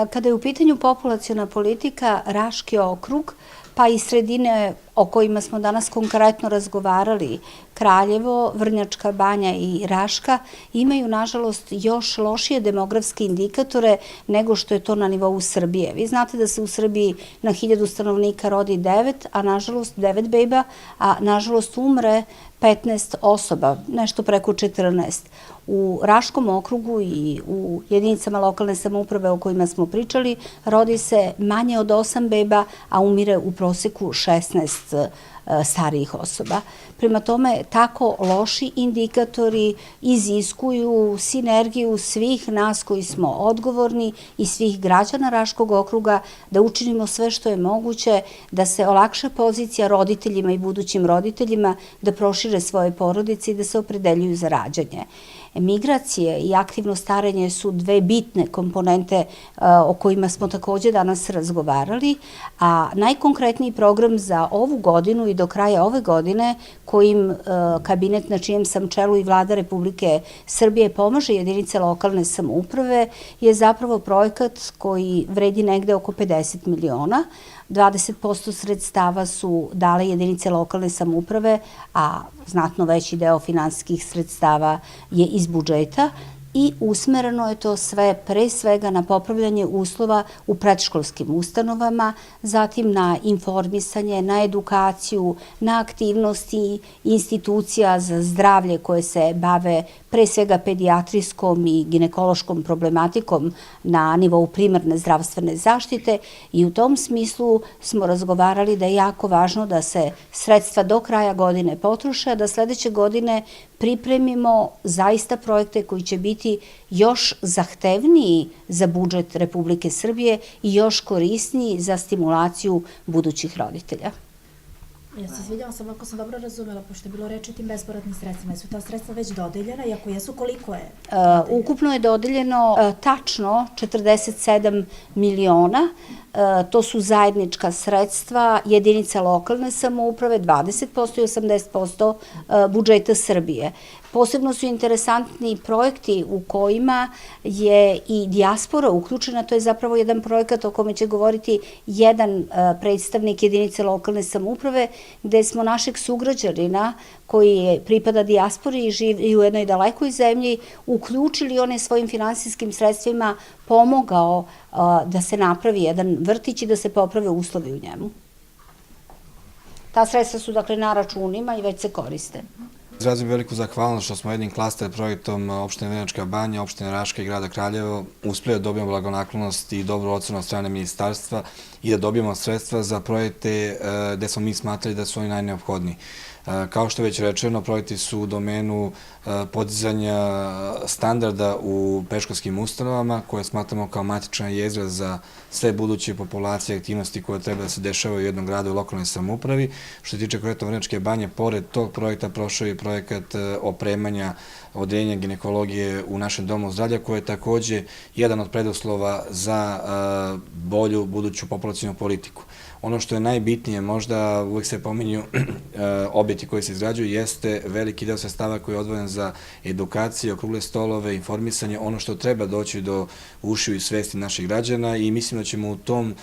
Kada je u pitanju populaciona politika, Raški okrug, pa i sredine o kojima smo danas konkretno razgovarali, Kraljevo, Vrnjačka Banja i Raška, imaju, nažalost, još lošije demografske indikatore nego što je to na nivou Srbije. Vi znate da se u Srbiji na 1000 stanovnika rodi 9, a nažalost 9 beba, a nažalost umre 15 osoba, nešto preko 14. U Raškom okrugu i u jedinicama lokalne samouprave o kojima smo pričali, rodi se manje od 8 beba, a umire u proseku 16 starijih osoba. Prema tome, tako loši indikatori iziskuju sinergiju svih nas koji smo odgovorni i svih građana Raškog okruga da učinimo sve što je moguće, da se olakša pozicija roditeljima i budućim roditeljima, da prošire svoje porodice i da se opredeljuju za rađanje. Migracije i aktivno starenje su dve bitne komponente o kojima smo takođe danas razgovarali, a najkonkretniji program za ovu godinu i do kraja ove godine, kojim kabinet na čijem sam čelu i Vlada Republike Srbije pomaže jedinice lokalne samouprave, je zapravo projekat koji vredi negde oko 50 miliona. 20% sredstava su dale jedinice lokalne samouprave, a znatno veći deo finansijskih sredstava je iz budžeta i usmereno je to sve pre svega na popravljanje uslova u predškolskim ustanovama, zatim na informisanje, na edukaciju, na aktivnosti institucija za zdravlje koje se bave pre svega pedijatrijskom i ginekološkom problematikom na nivou primarne zdravstvene zaštite i u tom smislu smo razgovarali da je jako važno da se sredstva do kraja godine potroše, a da sledeće godine pripremimo zaista projekte koji će biti još zahtevniji za budžet Republike Srbije i još korisniji za stimulaciju budućih roditelja. Ja se izvinjavam sam ako sam dobro razumela, pošto je bilo reči o tim bespovratnim sredstvima. Su ta sredstva već dodeljena i ako jesu, koliko je? Ukupno je dodeljeno tačno 47 miliona. To su zajednička sredstva jedinica lokalne samouprave, 20% i 80% budžeta Srbije. Posebno su interesantni projekti u kojima je i dijaspora uključena, to je zapravo jedan projekat o kome će govoriti jedan predstavnik jedinice lokalne samouprave, gde smo našeg sugrađanina koji pripada dijaspori i živi u jednoj dalekoj zemlji, uključili one svojim finansijskim sredstvima, pomogao da se napravi jedan vrtić i da se poprave uslovi u njemu. Ta sredstva su dakle na računima i već se koriste. Izrazim veliku zahvalnost što smo jednim klaster projektom opštine Vrnjačka Banja, opštine Raška i grada Kraljevo uspeli da dobijemo blagonaklonost i dobru ocenu od strane ministarstva i da dobijemo sredstva za projekte gde smo mi smatrali da su oni najneophodniji. Kao što je već rečeno, projekti su u domenu podizanja standarda u predškolskim ustanovama, koje smatramo kao matična jezgra za sve buduće populacije aktivnosti koje treba da se dešavaju u jednom gradu i lokalnoj samoupravi. Što se tiče konkretno Vrnjačke Banje, pored tog projekta prošao je projekat opremanja odeljenja ginekologije u našem domu zdravlja, koje je takođe jedan od preduslova za bolju buduću populacionu politiku. Ono što je najbitnije, možda uvek se pominju objekti koji se izgrađuju, jeste veliki deo sredstava koji je odvojen za edukaciju, okrugle stolove, informisanje, ono što treba doći do ušiju i svesti naših građana i mislim da ćemo u tom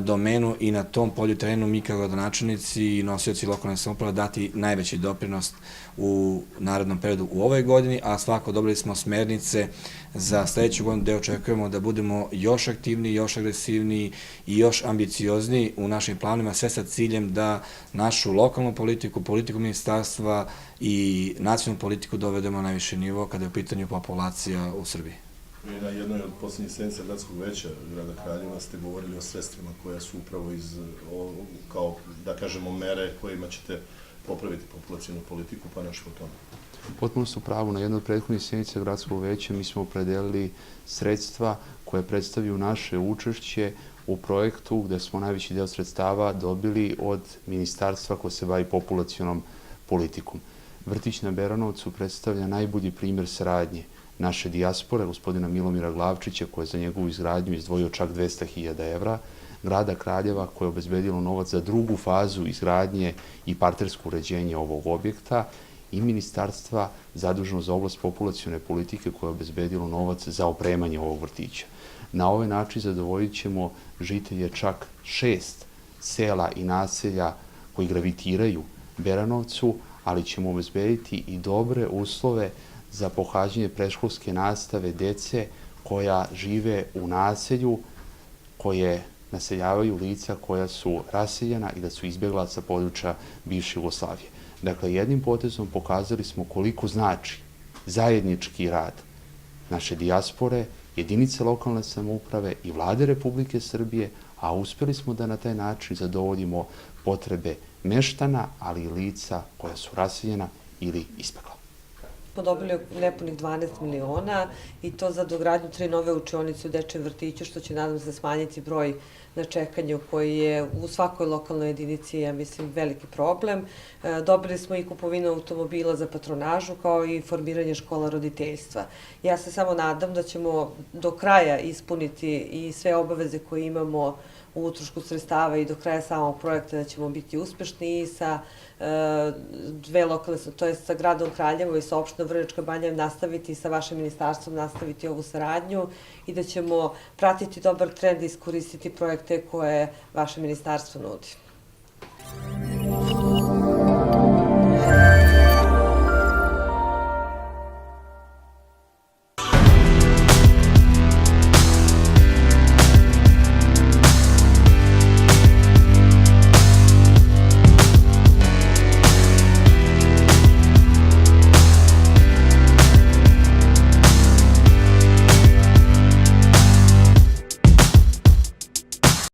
domenu i na tom polju terenu mi kao gradonačelnici i nosioci lokalne samouprave dati najveći doprinos u narednom periodu u ovoj godini, a svako dobili smo smernice za sledeću godinu gde očekujemo da budemo još aktivniji, još agresivniji i još ambiciozniji u našim planima, sve sa ciljem da našu lokalnu politiku, politiku ministarstva i nacionalnu politiku dovedemo na najviši nivo kada je u pitanju populacija u Srbiji. Na jednoj od poslednjih sednica gradskog veća grada Kraljeva ste govorili o sredstvima koja su upravo kao, da kažemo, mere kojima ćete popraviti populacijnu politiku, pa nešto o tome. Potpuno su pravo. Na jednoj od prethodnih sednica gradskog veća mi smo opredelili sredstva koje predstavljaju naše učešće u projektu gde smo najveći deo sredstava dobili od ministarstva koje se bavi populacionom politikom. Vrtić na Beranovcu predstavlja najbolji primer saradnje naše dijaspore, gospodina Milomira Glavčića, koji je za njegovu izgradnju izdvojio čak 200.000 evra, grada Kraljeva koje je obezbedilo novac za drugu fazu izgradnje i partersko uređenje ovog objekta i ministarstva zaduženo za oblast populacione politike koje je obezbedilo novac za opremanje ovog vrtića. Na ovaj način zadovoljit ćemo žitelje čak 6 sela i naselja koji gravitiraju Beranovcu, ali ćemo obezbediti i dobre uslove za pohađanje predškolske nastave dece koja žive u naselju, koje naseljavaju lica koja su raseljena i da su izbjegla sa područja bivše Jugoslavije. Dakle, jednim potezom pokazali smo koliko znači zajednički rad naše dijaspore, jedinice lokalne samouprave i vlade Republike Srbije, a uspeli smo da na taj način zadovoljimo potrebe meštana, ali i lica koja su raseljena ili izbjegla. Smo dobili nepunih 12 miliona i to za dogradnju 3 nove učionice u dečijem vrtiću, što će, nadam se, smanjiti broj na čekanju koji je u svakoj lokalnoj jedinici, ja mislim, veliki problem. Dobili smo i kupovinu automobila za patronažu, kao i formiranje škola roditeljstva. Ja se samo nadam da ćemo do kraja ispuniti i sve obaveze koje imamo u utrošku sredstava i do kraja samog projekta, da ćemo biti uspešni i sa dve lokalne, to je sa gradom Kraljevo i sa opštinom Vrnjačka Banja nastaviti i sa vašim ministarstvom nastaviti ovu saradnju i da ćemo pratiti dobar trend i iskoristiti projekte koje vaše ministarstvo nudi.